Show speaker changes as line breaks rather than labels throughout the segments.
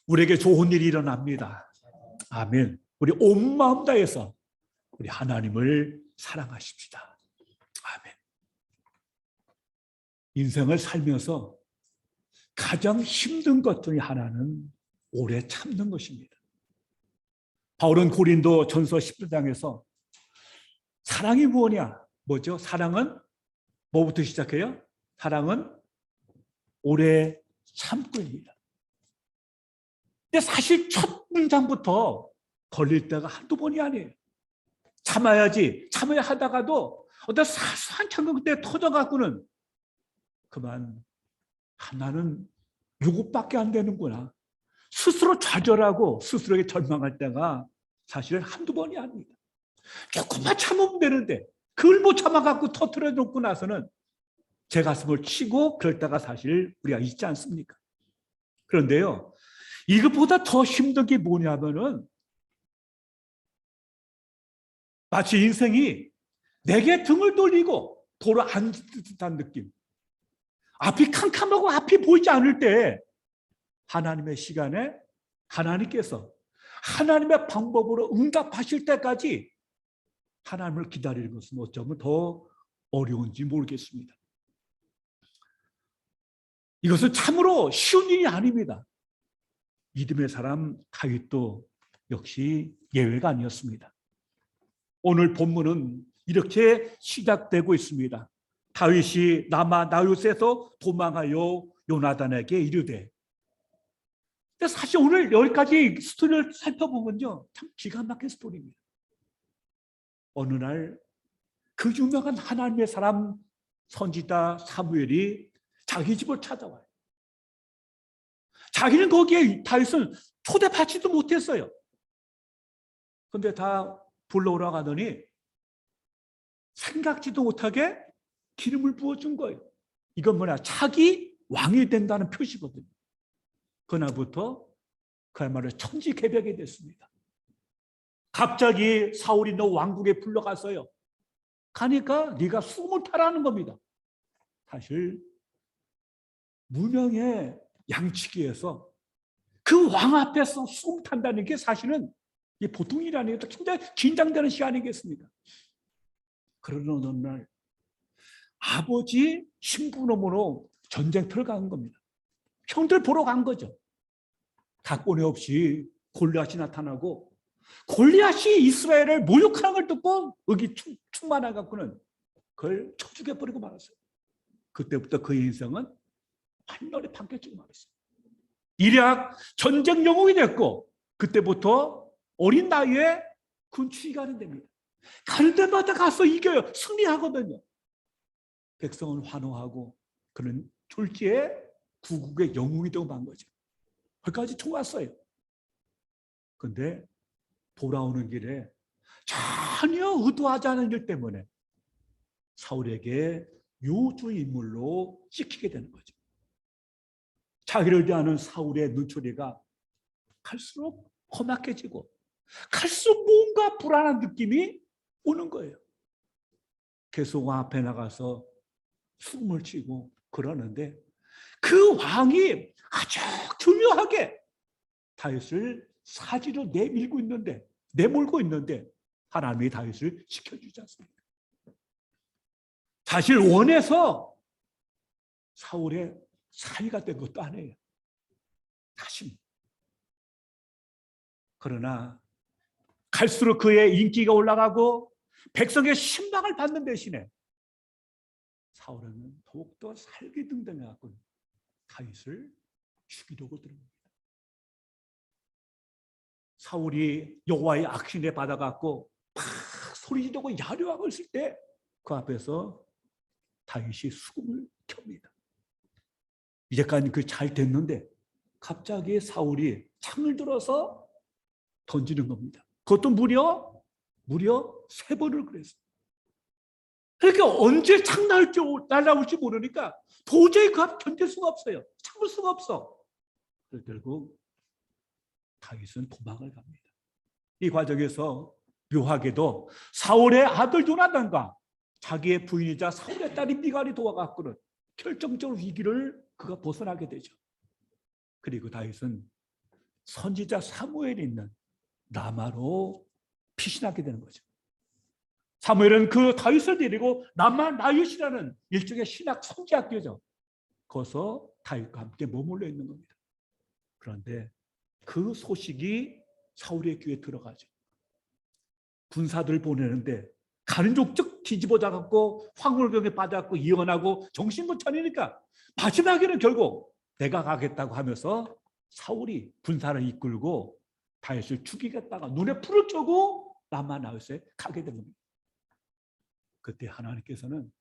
우리에게 좋은 일이 일어납니다. 아멘. 우리 온 마음 다해서 우리 하나님을 사랑하십시다. 아멘. 인생을 살면서 가장 힘든 것 중에 하나는 오래 참는 것입니다. 바울은 고린도 전서 10장에서 사랑이 뭐냐? 뭐죠? 사랑은 뭐부터 시작해요? 사랑은 오래 참고입니다. 근데 사실 첫 문장부터 걸릴 때가 한두 번이 아니에요. 참아야지, 참아야 하다가도 어떤 사소한 참고 때 터져갖고는 그만, 나는 이것밖에 안 되는구나. 스스로 좌절하고 스스로에게 절망할 때가 사실은 한두 번이 아닙니다. 조금만 참으면 되는데 그걸 못 참아갖고 터뜨려 놓고 나서는 제 가슴을 치고 그럴 때가 사실 우리가 있지 않습니까? 그런데요, 이것보다 더 힘든 게 뭐냐면은 마치 인생이 내게 등을 돌리고 돌아앉은 듯한 느낌. 앞이 캄캄하고 앞이 보이지 않을 때 하나님의 시간에 하나님께서 하나님의 방법으로 응답하실 때까지 하나님을 기다리는 것은 어쩌면 더 어려운지 모르겠습니다. 이것은 참으로 쉬운 일이 아닙니다. 믿음의 사람 다윗도 역시 예외가 아니었습니다. 오늘 본문은 이렇게 시작되고 있습니다. 다윗이 라마 나요스에서 도망하여 요나단에게 이르되. 근데 사실 오늘 여기까지 스토리를 살펴보면요, 참 기가 막힌 스토리입니다. 어느 날 그 유명한 하나님의 사람 선지자 사무엘이 자기 집을 찾아와요. 자기는 거기에 다윗은 초대받지도 못했어요. 그런데 다 불러오라고 하더니 생각지도 못하게 기름을 부어준 거예요. 이건 뭐냐? 차기 왕이 된다는 표시거든요. 그날부터 그야말로 천지개벽이 됐습니다. 갑자기 사울이 너 왕궁에 불러갔어요. 가니까 네가 수금을 타라는 겁니다. 사실 무명의 양치기에서 그 왕 앞에서 수금 탄다는 게 사실은 보통 일이 아니에요. 굉장히 긴장되는 시간이겠습니까? 그러는 어느 날 아버지 신부놈으로 전쟁터를 간 겁니다. 형들 보러 간 거죠. 각본이 없이 골리앗이 나타나고 골리앗이 이스라엘을 모욕하는 걸 듣고 의기 충만해 갖고는 그걸 쳐 죽여버리고 말았어요. 그때부터 그의 인생은 한날에 바뀌어지고 말았어요. 일약 전쟁 영웅이 됐고 그때부터 어린 나이에 군추위 가는 됩니다. 가는 데마다 가서 이겨요. 승리하거든요. 백성은 환호하고 그는 졸지에 구국의 영웅이 되고 만 거죠. 거기까지 좋았어요. 그런데 돌아오는 길에 전혀 의도하지 않은 일 때문에 사울에게 요주 인물로 찍히게 되는 거죠. 자기를 대하는 사울의 눈초리가 갈수록 험악해지고 갈수록 뭔가 불안한 느낌이 오는 거예요. 계속 왕 앞에 나가서 숨을 쉬고 그러는데 그 왕이 아주 교묘하게 다윗을 사지로 내몰고 있는데 하나님이 다윗을 지켜주지 않습니다. 사실 원해서 사울의 사위가 된 것도 아니에요. 다시. 그러나 갈수록 그의 인기가 올라가고 백성의 신망을 받는 대신에 사울은 더욱더 살기등등해갖고 다윗을 죽이려고 들어옵니다. 사울이 여호와의 악신에 받아갖고 막 소리지르고 야려하고 있을 때 그 앞에서 다윗이 수금을 켭니다. 이제까지 그 잘 됐는데 갑자기 사울이 창을 들어서 던지는 겁니다. 그것도 무려 3번을 그랬어요. 그러니까 언제 창 날라올지 모르니까 도저히 그 앞 견딜 수가 없어요. 참을 수가 없어. 결국 다윗은 도망을 갑니다. 이 과정에서 묘하게도 사울의 아들 요나단과 자기의 부인이자 사울의 딸이 미갈이 도와갖고는 결정적으로 위기를 그가 벗어나게 되죠. 그리고 다윗은 선지자 사무엘이 있는 라마로 피신하게 되는 거죠. 사무엘은 그 다윗을 데리고 라마 나옳이라는 일종의 신학 성지학교죠. 거기서 다윗과 함께 머물러 있는 겁니다. 그런데 그 소식이 사울의 귀에 들어가죠. 군사들 보내는데 가는 족적 뒤집어져 갖고 황홀경에 빠져갖고 예언하고 정신 못 차리니까 마지막에는 결국 내가 가겠다고 하면서 사울이 군사를 이끌고 다윗을 죽이겠다가 눈에 불을 켜고 라마 나옳에 가게 된 겁니다. 그때 하나님께서는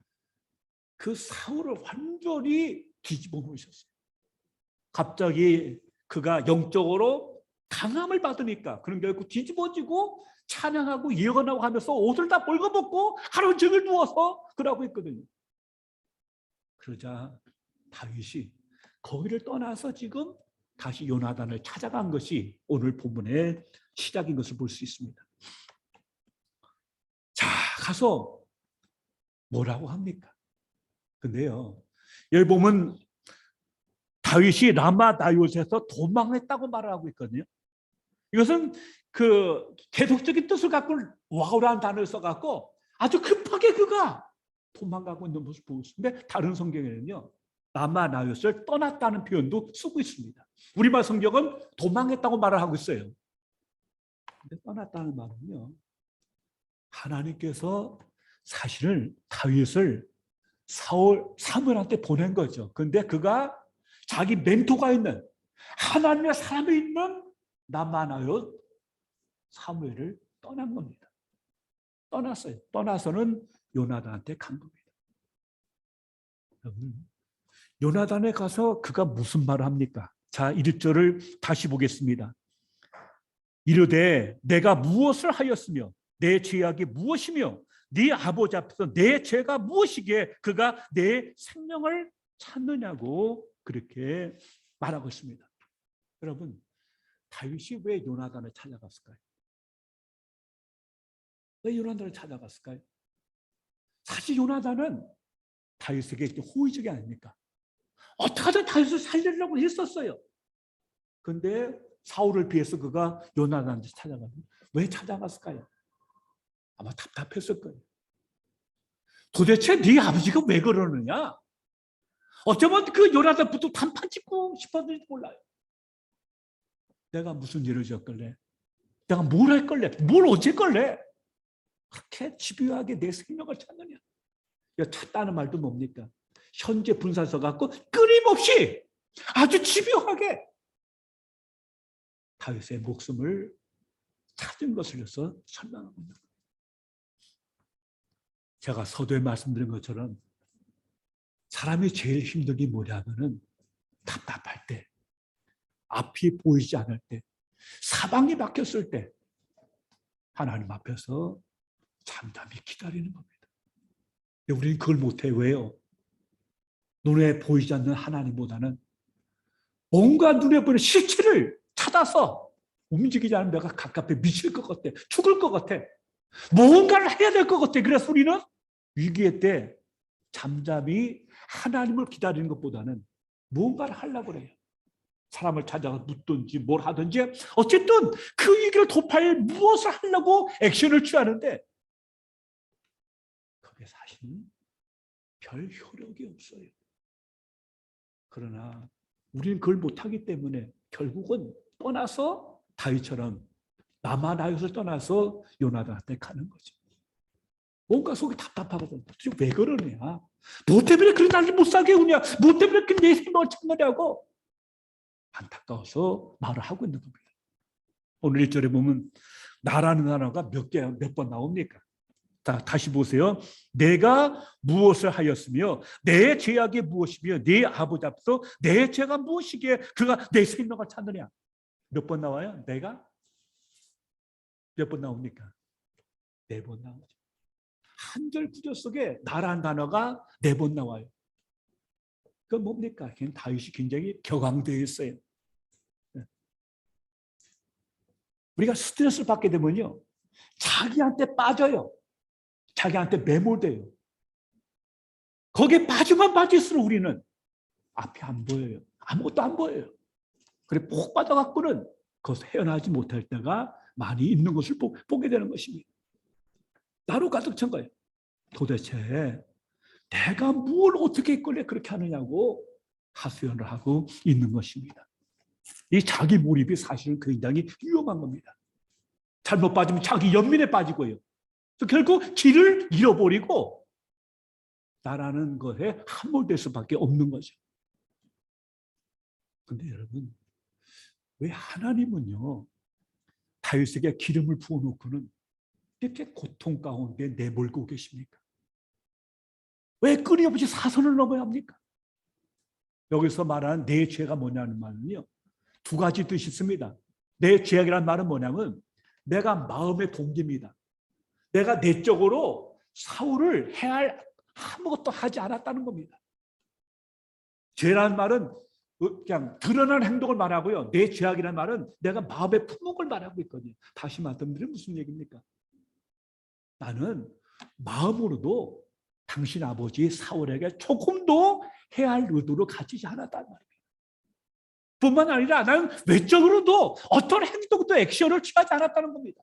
그 사울을 완전히 뒤집어 놓으셨어요. 갑자기 그가 영적으로 강함을 받으니까 그런 결국 뒤집어지고 찬양하고 예언하고 하면서 옷을 다 벌거벗고 하루 종일 누워서 그러고 있거든요. 그러자 다윗이 거기를 떠나서 지금 다시 요나단을 찾아간 것이 오늘 본문의 시작인 것을 볼 수 있습니다. 자, 가서 뭐라고 합니까? 근데요, 여기 보면 다윗이 라마 나옳에서 도망했다고 말을 하고 있거든요. 이것은 그 계속적인 뜻을 갖고 와우라는 단어를 써갖고 아주 급하게 그가 도망가고 있는 모습을 보고 있는데 다른 성경에는요, 라마 나옳을 떠났다는 표현도 쓰고 있습니다. 우리말 성경은 도망했다고 말을 하고 있어요. 근데 떠났다는 말은요, 하나님께서 사실은 다윗을 사무엘한테 보낸 거죠. 근데 그가 자기 멘토가 있는 하나님의 사람이 있는 라마 나옳 사무엘을 떠난 겁니다. 떠났어요. 떠나서는 요나단한테 간 겁니다. 요나단에 가서 그가 무슨 말을 합니까? 자, 1절을 다시 보겠습니다. 이르되 내가 무엇을 하였으며 내 죄악이 무엇이며 네 아버지 앞에서 내 죄가 무엇이기에 그가 내 생명을 찾느냐고 그렇게 말하고 있습니다. 여러분, 다윗이 왜 요나단을 찾아갔을까요? 왜 요나단을 찾아갔을까요? 사실 요나단은 다윗에게 호의적이 아닙니까? 어떻게든 다윗을 살리려고 했었어요. 그런데 사울을 피해서 그가 요나단을 찾아갔는데 왜 찾아갔을까요? 아마 답답했을 거예요. 도대체 네 아버지가 왜 그러느냐? 어쩌면 그 요나단부터 단판 짓고 싶었는지 몰라요. 내가 무슨 일을 지었길래? 내가 뭘 했길래? 뭘 어쨌길래? 그렇게 집요하게 내 생명을 찾느냐? 찾다는 말도 뭡니까? 현재 분산서 갖고 끊임없이 아주 집요하게 다윗의 목숨을 찾은 것을로서 설명하고 있는 거예요. 제가 서두에 말씀드린 것처럼 사람이 제일 힘든 게 뭐냐면은 답답할 때, 앞이 보이지 않을 때, 사방이 막혔을 때 하나님 앞에서 잠잠히 기다리는 겁니다. 근데 우리는 그걸 못해. 왜요? 눈에 보이지 않는 하나님보다는 뭔가 눈에 보이는 실체를 찾아서 움직이지 않으면 내가 가깝게 미칠 것 같아. 죽을 것 같아. 뭔가를 해야 될 것 같아. 그래서 우리는 위기의 때 잠잠히 하나님을 기다리는 것보다는 뭔가를 하려고 그래요. 사람을 찾아가 묻든지 뭘 하든지 어쨌든 그 위기를 돌파할 무엇을 하려고 액션을 취하는데 그게 사실은 별 효력이 없어요. 그러나 우리는 그걸 못하기 때문에 결국은 떠나서 다윗처럼 라마 나옳을 떠나서 요나단한테 가는 거죠. 뭔가 속이 답답하거든. 왜 그러냐? 뭐 때문에 그런 날을 못 살게 우냐? 뭐 때문에 내 생명을 찾느냐고 안타까워서 말을 하고 있는 겁니다. 오늘 1절에 보면 나라는 단어가 몇 번 나옵니까? 다시 보세요. 내가 무엇을 하였으며 내 죄악이 무엇이며 네 아버지 앞에서 내 죄가 무엇이기에 그가 내 생명을 찾느냐? 몇 번 나와요? 내가? 몇 번 나옵니까? 4번 나오죠. 한 절 구절 속에 나라는 단어가 4번 나와요. 그건 뭡니까? 그냥 다윗이 굉장히 격앙되어 있어요. 우리가 스트레스를 받게 되면요, 자기한테 빠져요. 자기한테 매몰돼요. 거기에 빠지면 빠질수록 우리는 앞이 안 보여요. 아무것도 안 보여요. 그래 푹 빠져갖고는 그것을 헤어나지 못할 때가 많이 있는 것을 보게 되는 것입니다. 나로 가득 찬 거예요. 도대체 내가 뭘 어떻게 있길래 그렇게 하느냐고 하소연을 하고 있는 것입니다. 이 자기 몰입이 사실은 굉장히 위험한 겁니다. 잘못 빠지면 자기 연민에 빠지고요. 결국 길을 잃어버리고 나라는 것에 함몰될 수밖에 없는 거죠. 그런데 여러분, 왜 하나님은요, 다윗에게 기름을 부어놓고는 이렇게 고통 가운데 내몰고 계십니까? 왜 끊임없이 사선을 넘어야 합니까? 여기서 말하는 내 죄가 뭐냐는 말은요, 두 가지 뜻이 있습니다. 내 죄악이라는 말은 뭐냐면 내가 마음의 동기입니다. 내가 내적으로 사울을 해야 할 아무것도 하지 않았다는 겁니다. 죄라는 말은 그냥 드러난 행동을 말하고요. 내 죄악이라는 말은 내가 마음의 품목을 말하고 있거든요. 다시 말씀드리면 무슨 얘기입니까? 나는 마음으로도 당신 아버지 사울에게 조금도 해야 할 의도를 가지지 않았다는 말입니다. 뿐만 아니라 나는 외적으로도 어떤 행동도 액션을 취하지 않았다는 겁니다.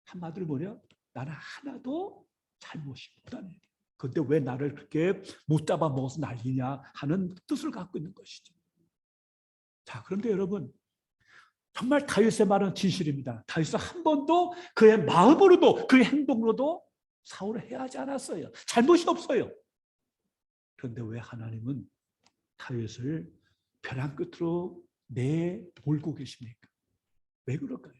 한마디로 뭐냐? 나는 하나도 잘못이 없다는 얘기예요. 그런데 왜 나를 그렇게 못 잡아먹어서 난리냐 하는 뜻을 갖고 있는 것이죠. 자, 그런데 여러분, 정말 다윗의 말은 진실입니다. 다윗은 한 번도 그의 마음으로도 그의 행동으로도 사울을 해하지 않았어요. 잘못이 없어요. 그런데 왜 하나님은 다윗을 벼랑 끝으로 내몰고 계십니까? 왜 그럴까요?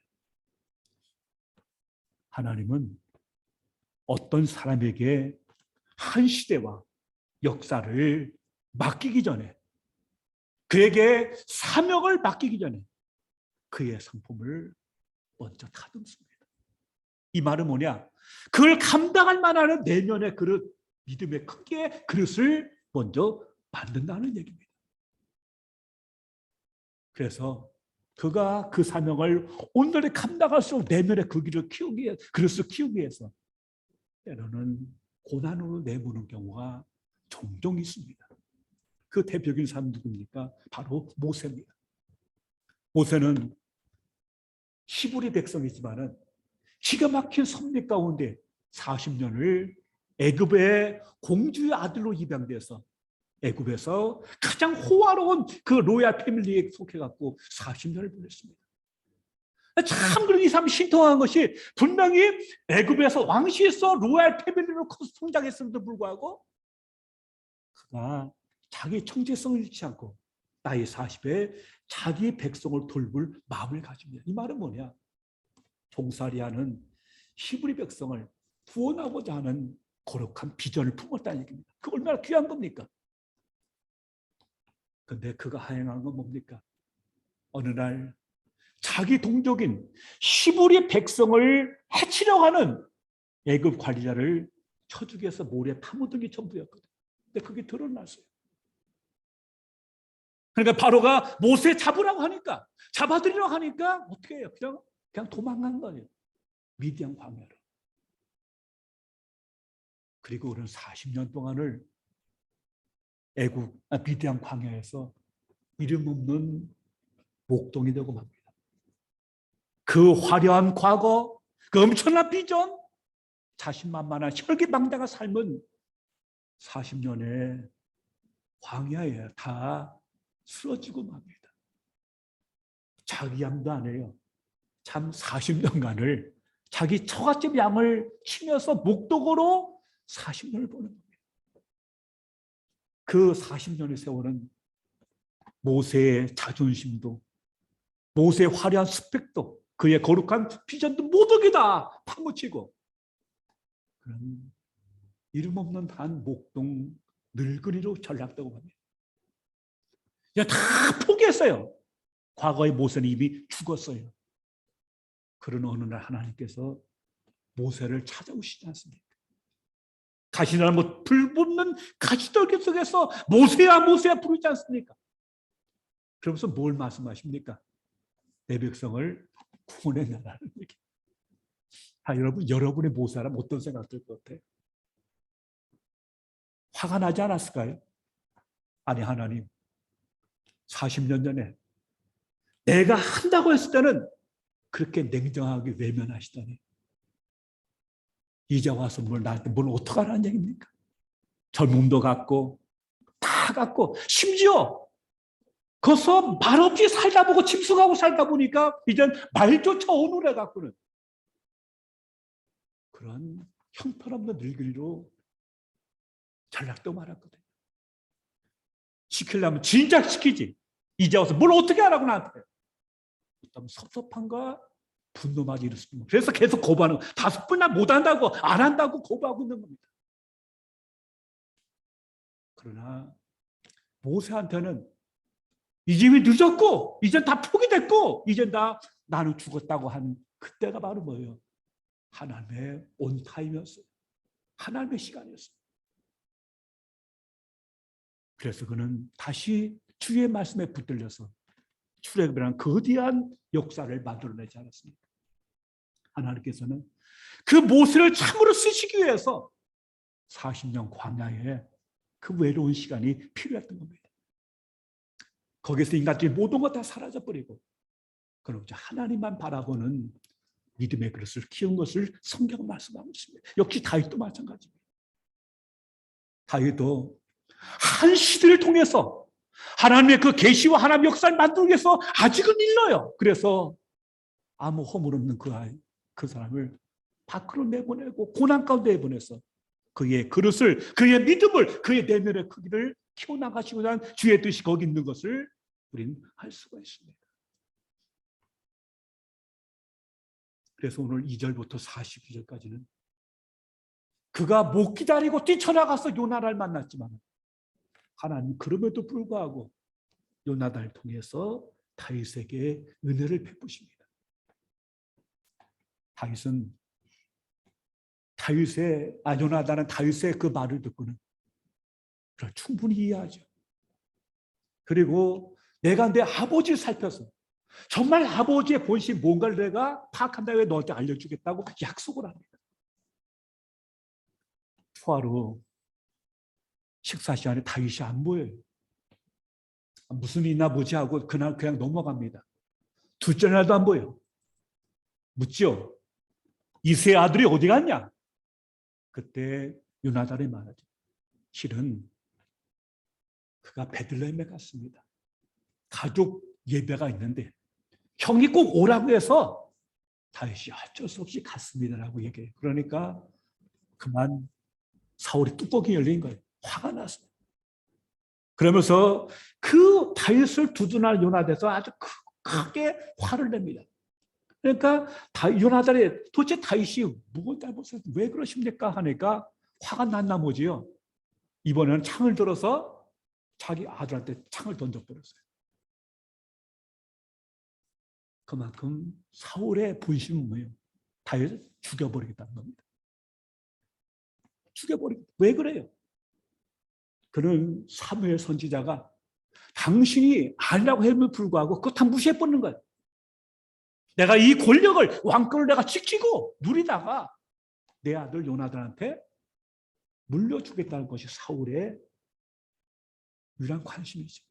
하나님은 어떤 사람에게 한 시대와 역사를 맡기기 전에, 그에게 사명을 맡기기 전에 그의 성품을 먼저 다듬습니다. 이 말은 뭐냐? 그걸 감당할 만한 내면의 그릇, 믿음의 크기의 그릇을 먼저 만든다는 얘기입니다. 그래서 그가 그 사명을 온전히 감당할수록 내면의 그릇을 키우기 위해서 때로는 고난으로 내모는 경우가 종종 있습니다. 그 대표적인 사람 누굽니까? 바로 모세입니다. 모세는 히브리 백성이지만은 기가 막힌 섭리 가운데 40년을 애굽의 공주의 아들로 입양돼서 애굽에서 가장 호화로운 그 로얄 패밀리에 속해갖고 40년을 보냈습니다. 참 그런 이 사람이 신통한 것이 분명히 애굽에서 왕실에서 로얄 패밀리로 성장했음에도 불구하고 그가 자기 정체성을 잃지 않고 나이 40에 자기 백성을 돌볼 마음을 가집니다. 이 말은 뭐냐? 종살이하는 히브리 백성을 구원하고자 하는 거룩한 비전을 품었다는 얘기입니다. 그 얼마나 귀한 겁니까? 그런데 그가 하행한 건 뭡니까? 어느 날 자기 동족인 히브리 백성을 해치려고 하는 애굽 관리자를 쳐죽여서 모래 파묻은 게 전부였거든요. 근데 그게 드러났어요. 그러니까 바로가 모세 잡으라고 하니까, 잡아들이라고 하니까 어떻게 해요? 그냥 도망간 거예요. 미디안 광야로. 그리고 그런 40년 동안을 미디안 광야에서 이름 없는 목동이 되고 맙니다. 그 화려한 과거, 그 엄청난 비전, 자신만만한 혈기방대한 삶은 40년의 광야에 다 쓰러지고 맙니다. 자기 양도 안 해요. 참 40년간을 자기 처갓집 양을 치면서 목독으로 40년을 보는 겁니다. 그 40년의 세월은 모세의 자존심도, 모세의 화려한 스펙도, 그의 거룩한 비전도 모두 다 파묻히고 그런 이름 없는 단 목동 늙은이로 전락되고 합니다. 이제 다 포기했어요. 과거의 모세는 이미 죽었어요. 그런 어느 날 하나님께서 모세를 찾아오시지 않습니까? 가시나무 불 붙는 가시떨기 속에서 모세야 모세야 부르지 않습니까? 그러면서 뭘 말씀하십니까? 내 백성을 구원해 나라는 얘기. 여러분의 모세라면 어떤 생각 들 것 같아요? 화가 나지 않았을까요? 아니, 하나님 40년 전에 내가 한다고 했을 때는 그렇게 냉정하게 외면하시더니 이제 와서 나한테 뭘 어떡하라는 얘기입니까? 젊음도 갖고 다 갖고 심지어 거기서 말없이 살다 보고 짐승하고 살다 보니까 이젠 말조차 오늘에 갖고는 그런 형편없는 늙은이로 전락도 말았거든요. 시키려면 진작 시키지. 이제 와서 뭘 어떻게 하라고 나한테. 섭섭함과 분노만 일으킵니다. 그래서 계속 거부하는, 5번이나 못한다고 안 한다고 거부하고 있는 겁니다. 그러나 모세한테는 이제 늦었고 이젠 다 포기됐고 이젠 다 나는 죽었다고 한 그때가 바로 뭐예요? 하나님의 온타임이었어요. 하나님의 시간이었어요. 그래서 그는 다시 주의 말씀에 붙들려서 출애굽이라는 거대한 역사를 만들어내지 않았습니까? 하나님께서는 그 모세를 참으로 쓰시기 위해서 40년 광야에 그 외로운 시간이 필요했던 겁니다. 거기서 인간들이 모든 것 다 사라져버리고 그럼 이제 하나님만 바라보는 믿음의 그릇을 키운 것을 성경은 말씀하고 있습니다. 역시 다윗도 마찬가지입니다. 다윗도 한 시대를 통해서 하나님의 그 계시와 하나님의 역사를 만들기 위해서 아직은 일러요. 그래서 아무 허물 없는 그 사람을 밖으로 내보내고 고난 가운데 내보내서 그의 그릇을, 그의 믿음을, 그의 내면의 크기를 키워나가시고자 한 주의 뜻이 거기 있는 것을 우리는 알 수가 있습니다. 그래서 오늘 2절부터 42절까지는 그가 못 기다리고 뛰쳐나가서 요나를 만났지만 하나님 그럼에도 불구하고 요나단을 통해서 다윗에게 은혜를 베푸십니다. 요나단은 다윗의 그 말을 듣고는 그걸 충분히 이해하죠. 그리고 내가 내 아버지를 살펴서 정말 아버지의 본심 뭔가를 내가 파악한 다음에 너한테 알려주겠다고 약속을 합니다. 초하루 식사 시간에 다윗이 안 보여요. 무슨 일이나 보지 하고 그날 그냥 넘어갑니다. 둘째 날도 안 보여. 묻죠. 이세의 아들이 어디 갔냐? 그때 요나단이 말하죠. 실은 그가 베들레헴에 갔습니다. 가족 예배가 있는데 형이 꼭 오라고 해서 다윗이 어쩔 수 없이 갔습니다라고 얘기해요. 그러니까 그만 사울이 뚜껑이 열린 거예요. 화가 났어요. 그러면서 그 다윗을 두둔할 요나단에서 아주 크게 화를 냅니다. 그러니까 요나단이 도대체 다윗이 무엇 잘못했어요? 왜 그러십니까? 하니까 화가 난 나머지요. 이번에는 창을 들어서 자기 아들한테 창을 던져버렸어요. 그만큼 사울의 본심은 뭐예요? 다윗을 죽여버리겠다는 겁니다. 왜 그래요? 그는 사무엘 선지자가 당신이 아니라고 했음에도 불구하고 그거 다 무시해버리는 거예요. 내가 이 권력을, 왕권을 내가 지키고 누리다가 내 아들 요나단한테 물려주겠다는 것이 사울의 유일한 관심이죠.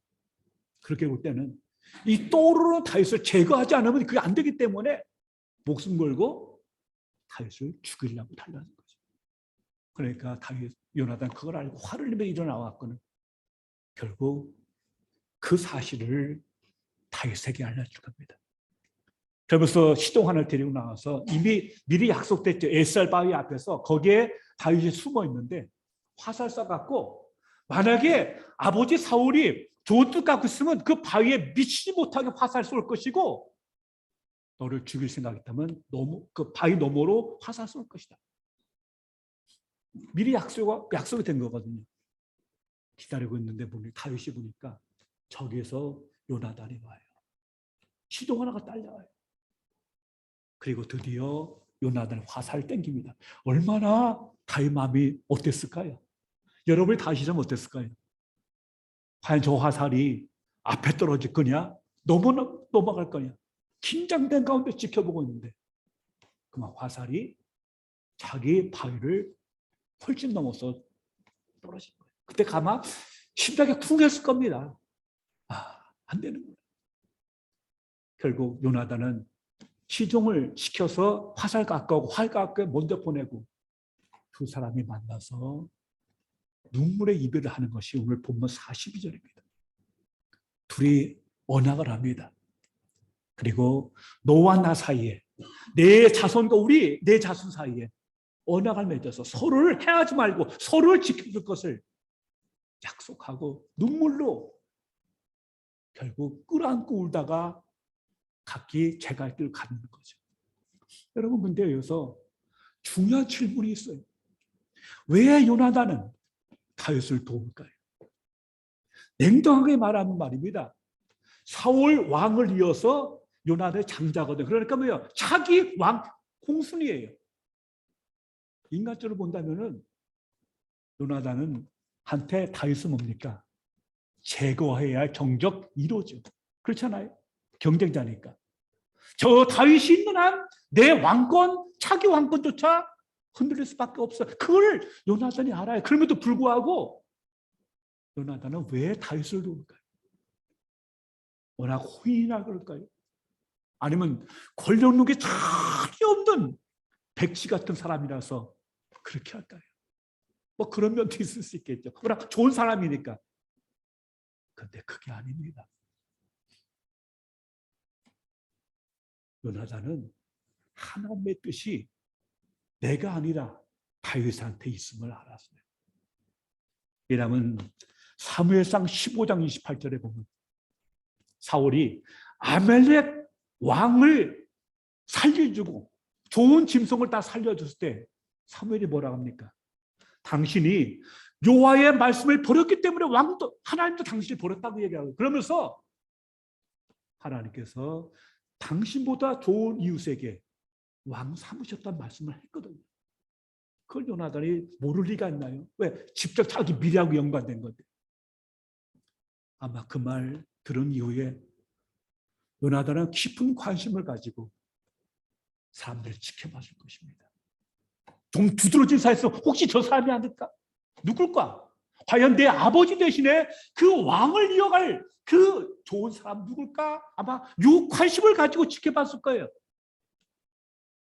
그렇게 볼 때는 이 떠오르는 다윗을 제거하지 않으면 그게 안 되기 때문에 목숨 걸고 다윗을 죽이려고 달려는 거죠. 그러니까 요나단 그걸 알고 화를 내며 일어나왔거든. 결국 그 사실을 다윗에게 알려줄 겁니다. 그러면서 시동환을 데리고 나와서 이미 미리 약속됐죠. 에살 바위 앞에서 거기에 다윗이 숨어 있는데 화살 쏴갖고 만약에 아버지 사울이 좋은 뜻 갖고 있으면 그 바위에 미치지 못하게 화살 쏠 것이고 너를 죽일 생각이었다면 그 바위 너머로 화살 쏠 것이다. 미리 약속이 된 거거든요. 기다리고 있는데 다윗이 보니까 저기에서 요나단이 와요. 시동 하나가 딸려와요. 그리고 드디어 요나단의 화살을 땡깁니다. 얼마나 다윗 마음이 어땠을까요? 여러분이 다윗이라면 어땠을까요? 과연 저 화살이 앞에 떨어질 거냐? 넘어갈 거냐? 긴장된 가운데 지켜보고 있는데 그만 화살이 자기 바위를 훨씬 넘어서 떨어진 거예요. 그때 가만 심장이 쿵 했을 겁니다. 안 되는 거예요. 결국 요나단은 시종을 시켜서 화살 가까우고 활 가까이 먼저 보내고 두 사람이 만나서 눈물의 이별을 하는 것이 오늘 본문 42절입니다. 둘이 언약을 합니다. 그리고 너와 나 사이에, 내 자손과 내 자손 사이에 언약을 맺어서 서로를 해하지 말고 서로를 지켜줄 것을 약속하고 눈물로 결국 끌어안고 울다가 각기 제갈 길을 가는 거죠. 여러분, 근데 여기서 중요한 질문이 있어요. 왜 요나단은 다윗을 도울까요? 냉정하게 말하면 말입니다. 사울 왕을 이어서 요나단의 장자거든. 그러니까 뭐예요? 차기 왕 공순이에요. 인간적으로 본다면은 요나단은 한테 다윗은 뭡니까? 제거해야 할 정적 1호죠. 그렇잖아요. 경쟁자니까. 저 다윗이 있는 한 내 왕권, 차기 왕권조차 흔들릴 수밖에 없어요. 그걸 요나단이 알아요. 그럼에도 불구하고 요나단은 왜 다윗을 도울까요? 워낙 호의나 그럴까요? 아니면 권력욕이 전혀 없는 백치 같은 사람이라서 그렇게 할까요? 뭐 그런 면도 있을 수 있겠죠. 그러나 좋은 사람이니까. 근데 그게 아닙니다. 요나단은 하나님의 뜻이 내가 아니라 다윗한테 있음을 알았어요. 왜냐하면 사무엘상 15장 28절에 보면 사울이 아멜렉 왕을 살려주고 좋은 짐승을 다 살려줬을 때 사무엘이 뭐라고 합니까? 당신이 여호와의 말씀을 버렸기 때문에 왕도 하나님도 당신이 버렸다고 얘기하고, 그러면서 하나님께서 당신보다 좋은 이웃에게 왕 삼으셨다는 말씀을 했거든요. 그걸 요나단이 모를 리가 있나요? 왜? 직접 자기 미래하고 연관된 건데. 아마 그 말 들은 이후에 요나단은 깊은 관심을 가지고 사람들을 지켜봐줄 것입니다. 좀 두드러진 사이에서 혹시 저 사람이 아닐까? 누굴까? 과연 내 아버지 대신에 그 왕을 이어갈 그 좋은 사람 누굴까? 아마 요 관심을 가지고 지켜봤을 거예요.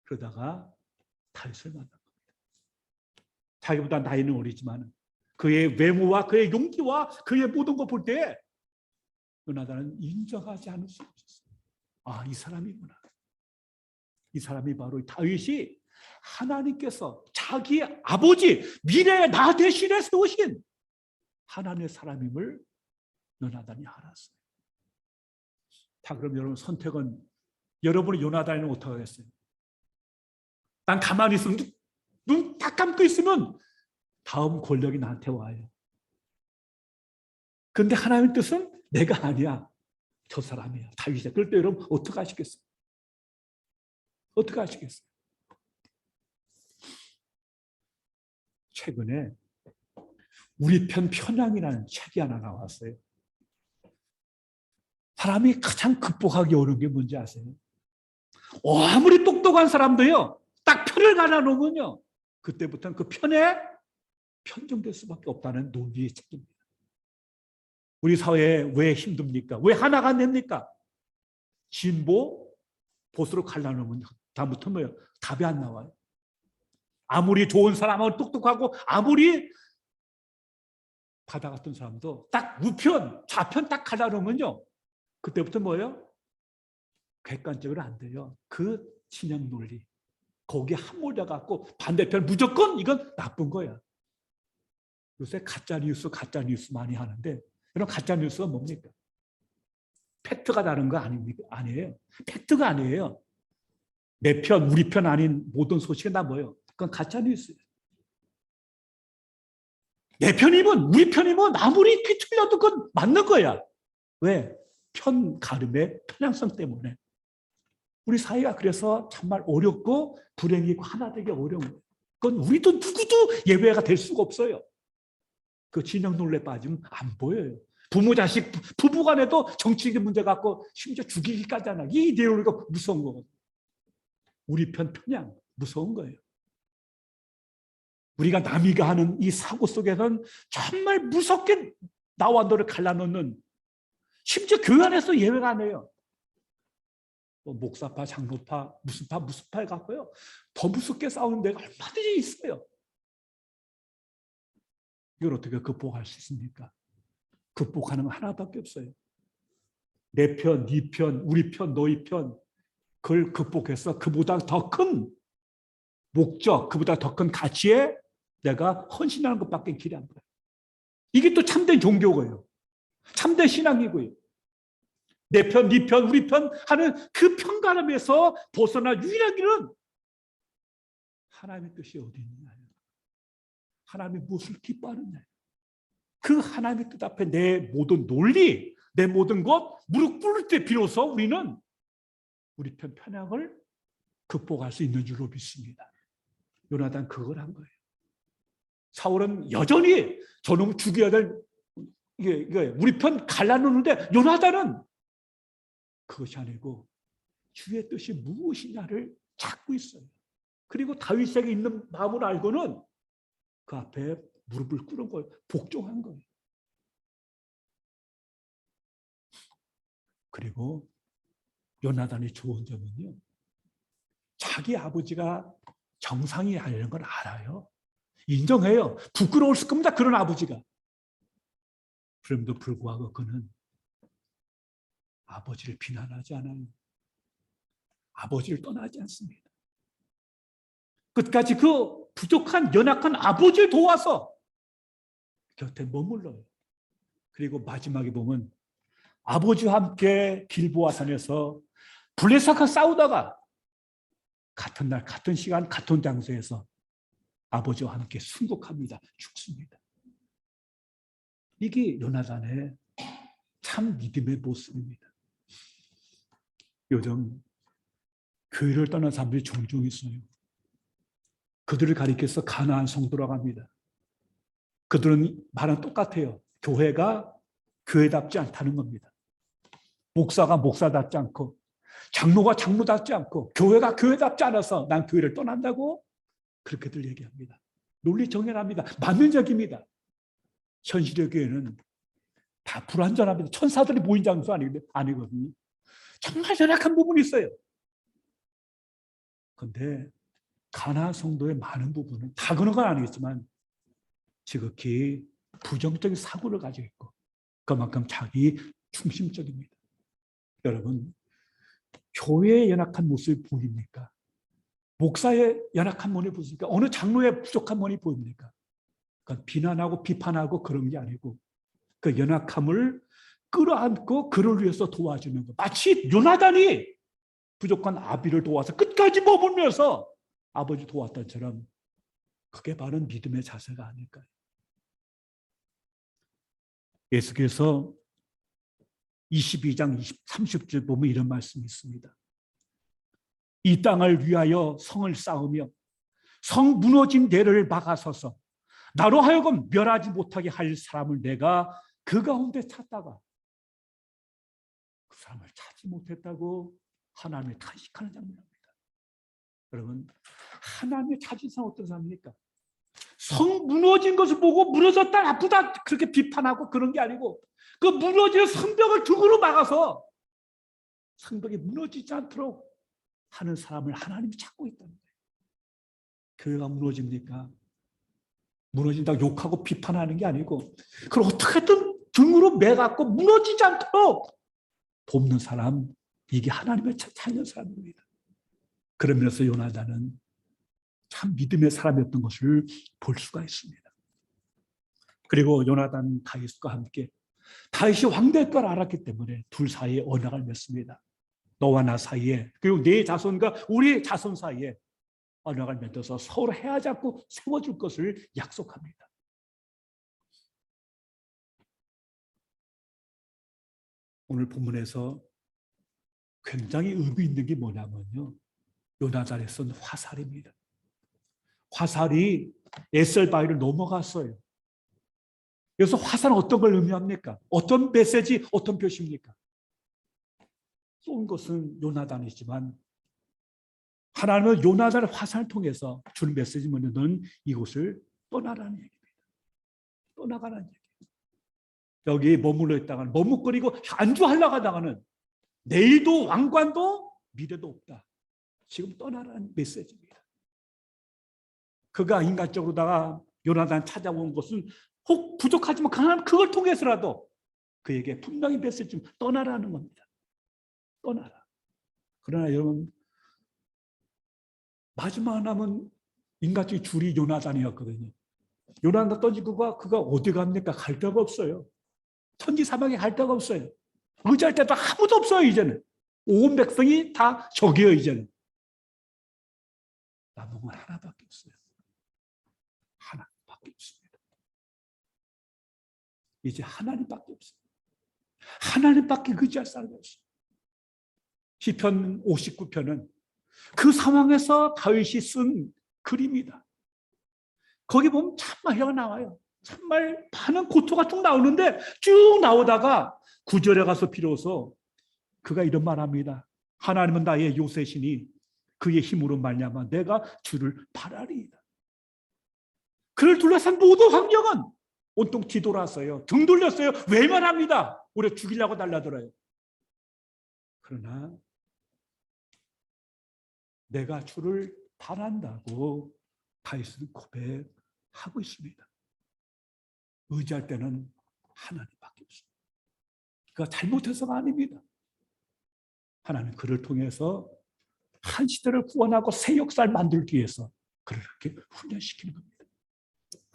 그러다가 다윗을 만난 겁니다. 자기보다 나이는 어리지만 그의 외모와 그의 용기와 그의 모든 거 볼 때 요나단은 인정하지 않을 수 없었어요. 아, 이 사람이구나. 이 사람이 바로 다윗이 하나님께서 자기 아버지 미래의 나 대신에 세우신 하나님의 사람임을 요나단이 알았어요. 자, 그럼 여러분 선택은, 여러분이 요나단이는 어떻게 하겠어요? 난 가만히 있으면, 눈 딱 감고 있으면 다음 권력이 나한테 와요. 그런데 하나님의 뜻은 내가 아니야. 저 사람이야. 다윗이야. 그럴 때 여러분 어떻게 하시겠어요? 어떻게 하시겠어요? 최근에 우리 편 편향이라는 책이 하나 나왔어요. 사람이 가장 극복하기 어려운 게 뭔지 아세요? 아무리 똑똑한 사람도요, 딱 편을 갈아놓으면요, 그때부터는 그 편에 편중될 수밖에 없다는 논리의 책입니다. 우리 사회에 왜 힘듭니까? 왜 하나가 안 됩니까? 진보, 보수로 갈라놓으면 다음부터 뭐예요? 답이 안 나와요. 아무리 좋은 사람하고 똑똑하고 아무리 바다 같은 사람도 딱 우편, 좌편 딱 갈라놓으면요, 그때부터 뭐예요? 객관적으로 안 돼요. 그 진영 논리. 거기에 함몰돼 갖고 반대편 무조건 이건 나쁜 거야. 요새 가짜 뉴스 많이 하는데, 이런 가짜 뉴스가 뭡니까? 팩트가 다른 거 아니에요. 팩트가 아니에요. 내 편, 우리 편 아닌 모든 소식은 다 뭐예요? 그건 가짜 뉴스예요. 내 편이면 우리 편이면 아무리 뒤틀려도 그건 맞는 거야. 왜? 편 가름의 편향성 때문에. 우리 사회가 그래서 정말 어렵고 불행이고 하나 되기 어려운 거예요. 그건 우리도 누구도 예외가 될 수가 없어요. 그 진영 논리에 빠지면 안 보여요. 부모 자식 부부 간에도 정치적인 문제 갖고 심지어 죽이기까지 하나. 이 이데올로기가 무서운 거거든요. 우리 편 편향 무서운 거예요. 우리가 남이가 하는 이 사고 속에서는 정말 무섭게 나와 너를 갈라놓는, 심지어 교회 안에서 예외가 안 해요. 뭐 목사파, 장로파, 무슨 파에 갖고요. 더 무섭게 싸우는 데가 얼마든지 있어요. 이걸 어떻게 극복할 수 있습니까? 극복하는 건 하나밖에 없어요. 내 편, 네 편, 우리 편, 너희 편, 그걸 극복해서 그보다 더 큰 목적, 그보다 더 큰 가치에 내가 헌신하는 것밖에 길이 안 보여요. 이게 또 참된 종교고요. 참된 신앙이고요. 내 편, 네 편, 우리 편 하는 그 편가름에서 벗어나 유일한 길은 하나님의 뜻이 어디 있느냐. 하나님이 무엇을 기뻐하느냐. 그 하나님의 뜻 앞에 내 모든 논리, 내 모든 것 무릎 꿇을 때 비로소 우리는 우리 편 편향을 극복할 수 있는 줄로 믿습니다. 요나단 그걸 한 거예요. 사울은 여전히 저놈 죽여야 될 이게 우리 편 갈라놓는데 요나단은 그것이 아니고 주의 뜻이 무엇이냐를 찾고 있어요. 그리고 다윗에게 있는 마음을 알고는 그 앞에 무릎을 꿇은 거예요. 복종한 거예요. 그리고 요나단의 좋은 점은요. 자기 아버지가 정상이 아니라는 걸 알아요. 인정해요. 부끄러울 겁니다. 그런 아버지가. 그럼에도 불구하고 그는 아버지를 비난하지 않아요. 아버지를 떠나지 않습니다. 끝까지 그 부족한 연약한 아버지를 도와서 곁에 머물러요. 그리고 마지막에 보면 아버지와 함께 길보아산에서 블레셋과 싸우다가 같은 날 같은 시간 같은 장소에서 아버지와 함께 순국합니다. 죽습니다. 이게 요나단의 참 믿음의 모습입니다. 요즘 교회를 떠난 사람들이 종종 있어요. 그들을 가리켜서 가나안 성도라고 합니다. 그들은 말은 똑같아요. 교회가 교회답지 않다는 겁니다. 목사가 목사답지 않고 장로가 장로답지 않고 교회가 교회답지 않아서 난 교회를 떠난다고 그렇게들 얘기합니다. 논리 정연합니다. 맞는 얘기입니다. 현실의 교회는 다 불완전합니다. 천사들이 모인 장소 아니거든요. 정말 연약한 부분이 있어요. 그런데 가나안 성도의 많은 부분은 다 그런 건 아니겠지만 지극히 부정적인 사고를 가지고 있고 그만큼 자기 중심적입니다. 여러분, 교회의 연약한 모습이 보입니까? 목사의 연약한 면이 보입니까? 어느 장로의 부족한 면이 보입니까? 그러니까 비난하고 비판하고 그런 게 아니고 그 연약함을 끌어안고 그를 위해서 도와주는 것. 마치 요나단이 부족한 아비를 도와서 끝까지 머물면서 아버지 도왔던 처럼 그게 바로 믿음의 자세가 아닐까요? 예수께서 22장 30절 보면 이런 말씀이 있습니다. 이 땅을 위하여 성을 쌓으며 성 무너진 데를 막아서서 나로 하여금 멸하지 못하게 할 사람을 내가 그 가운데 찾다가 그 사람을 찾지 못했다고 하나님을 탄식하는 장면입니다. 여러분, 하나님을 찾은 사람 어떤 사람입니까? 성 무너진 것을 보고 무너졌다 나쁘다 그렇게 비판하고 그런 게 아니고 그 무너지는 성벽을 등으로 막아서 성벽이 무너지지 않도록 하는 사람을 하나님이 찾고 있다는 거예요. 교회가 무너집니까? 무너진다고 욕하고 비판하는 게 아니고 그걸 어떻게든 등으로 매갖고 무너지지 않도록 돕는 사람, 이게 하나님을 찾는 사람입니다. 그런 면에서 요나단은 참 믿음의 사람이었던 것을 볼 수가 있습니다. 그리고 요나단 다윗과 함께 다윗이 왕될 걸 알았기 때문에 둘 사이에 언약을 맺습니다. 너와 나 사이에 그리고 네 자손과 우리 자손 사이에 언약을 맺어서 서로 헤어지지 않고 세워줄 것을 약속합니다. 오늘 본문에서 굉장히 의미 있는 게 뭐냐면요. 요나단에 쓴 화살입니다. 화살이 에셀바위를 넘어갔어요. 그래서 화살은 어떤 걸 의미합니까? 어떤 메시지, 어떤 표시입니까? 쏜 것은 요나단이지만 하나님은 요나단의 화살을 통해서 주는 메시지 뭐냐면 너는 이곳을 떠나라는 얘기입니다. 떠나가라는 얘기예요. 여기 머물러 있다가는 머뭇거리고 안주하려고 하다가는 내일도 왕관도 미래도 없다. 지금 떠나라는 메시지입니다. 그가 인간적으로다가 요나단 찾아온 것은 혹 부족하지만 그걸 통해서라도 그에게 분명히 메시지 좀 떠나라는 겁니다. 떠나라. 그러나 여러분, 마지막 남은 인간적인 줄이 요나단이었거든요. 요나단 떠지고 그가 어디 갑니까? 갈 데가 없어요. 천지 사방에 갈 데가 없어요. 의지할 데도 아무도 없어요. 이제는 온 백성이 다 적이에요. 이제는 남은 건 하나밖에 없어요. 하나밖에 없습니다. 이제 하나님밖에 없어요. 하나님밖에 의지할 사람이 없어요. 시편 59편은 그 상황에서 다윗이 쓴 글입니다. 거기 보면 참말이라고 나와요. 정말 많은 고토가 쭉 나오는데 쭉 나오다가 9절에 가서 비로소 그가 이런 말합니다. 하나님은 나의 요새시니 그의 힘으로 말미암아 내가 주를 바라리이다. 그를 둘러싼 모든 환경은 온통 뒤돌았어요. 등 돌렸어요. 외면합니다. 우리 죽이려고 달라들어요. 그러나 내가 주를 바란다고 다윗은 고백하고 있습니다. 의지할 때는 하나님밖에 없습니다. 그가 잘못해서가 아닙니다. 하나님 그를 통해서 한 시대를 구원하고 새 역사를 만들기 위해서 그를 이렇게 훈련시키는 겁니다.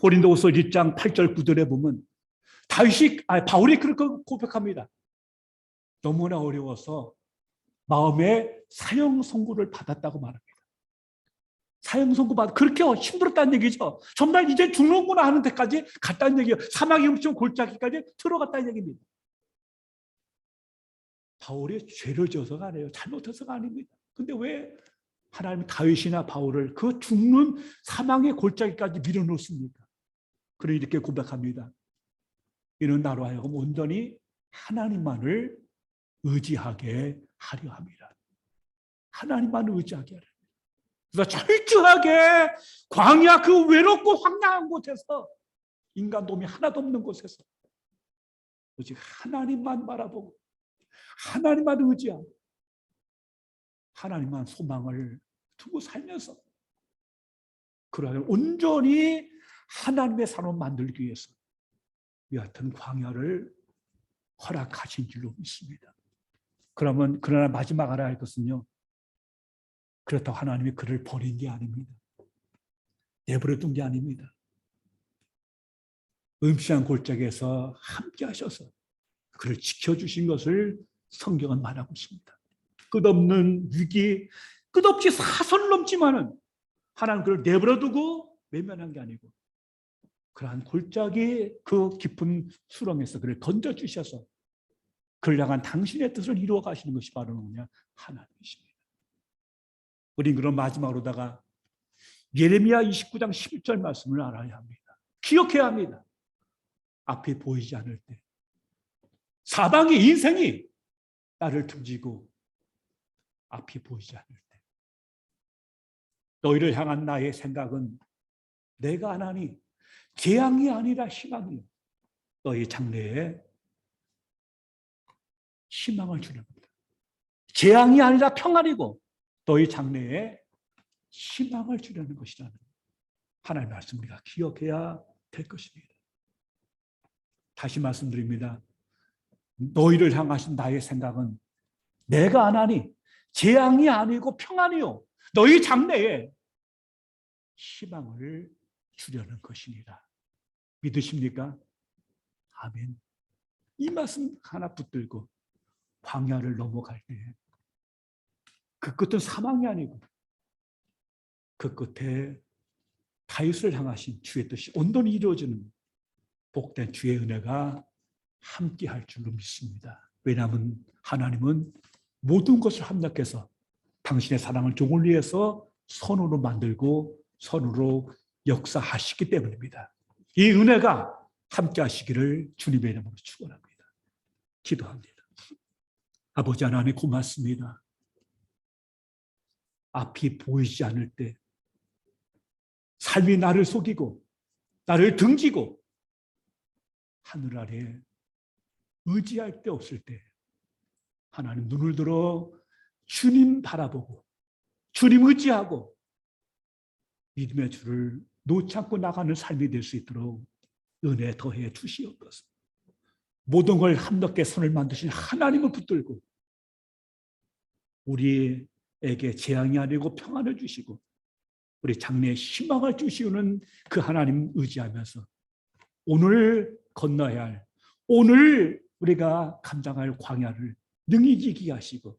고린도후서 1장 8절 9절에 보면 바울이 그렇게 고백합니다. 너무나 어려워서 마음에 사형 선고를 받았다고 말합니다. 사형 선고 그렇게 힘들었다는 얘기죠. 정말 이제 죽는구나 하는 데까지 갔다는 얘기예요. 사망의 음식 골짜기까지 들어갔다는 얘기입니다. 바울이 죄를 지어서가 아니에요. 잘못해서가 아닙니다. 근데 왜 하나님이 다윗이나 바울을 그 죽는 사망의 골짜기까지 밀어놓습니까? 그래 이렇게 고백합니다. 이는 나로 하여금 온전히 하나님만을 의지하게 하려 합니다. 하나님만을 의지하게 하려 합니다. 그래서 철저하게 광야 그 외롭고 황량한 곳에서 인간 놈이 하나도 없는 곳에서 오직 하나님만 바라보고 하나님만 의지하고 하나님만 소망을 두고 살면서 그러한 온전히 하나님의 산업 만들기 위해서 이 같은 광야를 허락하신 줄로 믿습니다. 그러나 마지막 알아야 할 것은요. 그렇다고 하나님이 그를 버린 게 아닙니다. 내버려둔 게 아닙니다. 음시한 골짜기에서 함께 하셔서 그를 지켜주신 것을 성경은 말하고 있습니다. 끝없는 위기, 끝없이 사선 넘지만은 하나님 그를 내버려두고 외면한 게 아니고 그러한 골짜기 그 깊은 수렁에서 그를 던져주셔서 그를 향한 당신의 뜻을 이루어 가시는 것이 바로 뭐냐? 하나님이십니다. 우린 그런 마지막으로다가 예레미야 29장 11절 말씀을 알아야 합니다. 기억해야 합니다. 앞이 보이지 않을 때 사방의 인생이 나를 등지고 앞이 보이지 않을 때 너희를 향한 나의 생각은 내가 하나니 재앙이 아니라 희망이요 너희 장래에 희망을 주는 겁니다. 재앙이 아니라 평안이고 너희 장래에 희망을 주려는 것이라는 하나님의 말씀 우리가 기억해야 될 것입니다. 다시 말씀드립니다. 너희를 향하신 나의 생각은 내가 하나니 재앙이 아니고 평안이요 너희 장래에 희망을 주려는 것이니라. 믿으십니까? 아멘. 이 말씀 하나 붙들고 광야를 넘어갈 때 그 끝은 사망이 아니고 그 끝에 다윗을 향하신 주의 뜻이 온전히 이루어지는 복된 주의 은혜가 함께할 줄로 믿습니다. 왜냐하면 하나님은 모든 것을 합력해서 당신의 사랑을 종을 위해서 선으로 만들고 선으로 역사하시기 때문입니다. 이 은혜가 함께 하시기를 주님의 이름으로 축원합니다. 기도합니다. 아버지 하나님 고맙습니다. 앞이 보이지 않을 때 삶이 나를 속이고 나를 등지고 하늘 아래 의지할 데 없을 때 하나님 눈을 들어 주님 바라보고 주님 의지하고 믿음의 줄을 놓지 않고 나가는 삶이 될 수 있도록 은혜 더해 주시옵소서. 모든 걸 함께 손을 만드신 하나님을 붙들고 우리에게 재앙이 아니고 평안을 주시고 우리 장래에 희망을 주시는 그 하나님 의지하면서 오늘 건너야 할, 오늘 우리가 감당할 광야를 능히 지키게 하시고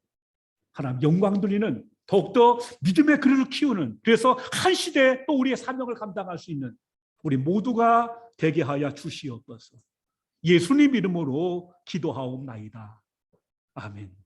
하나님 영광 돌리는 더욱더 믿음의 그릇을 키우는, 그래서 한 시대에 또 우리의 사명을 감당할 수 있는 우리 모두가 되게 하여 주시옵소서. 예수님 이름으로 기도하옵나이다. 아멘.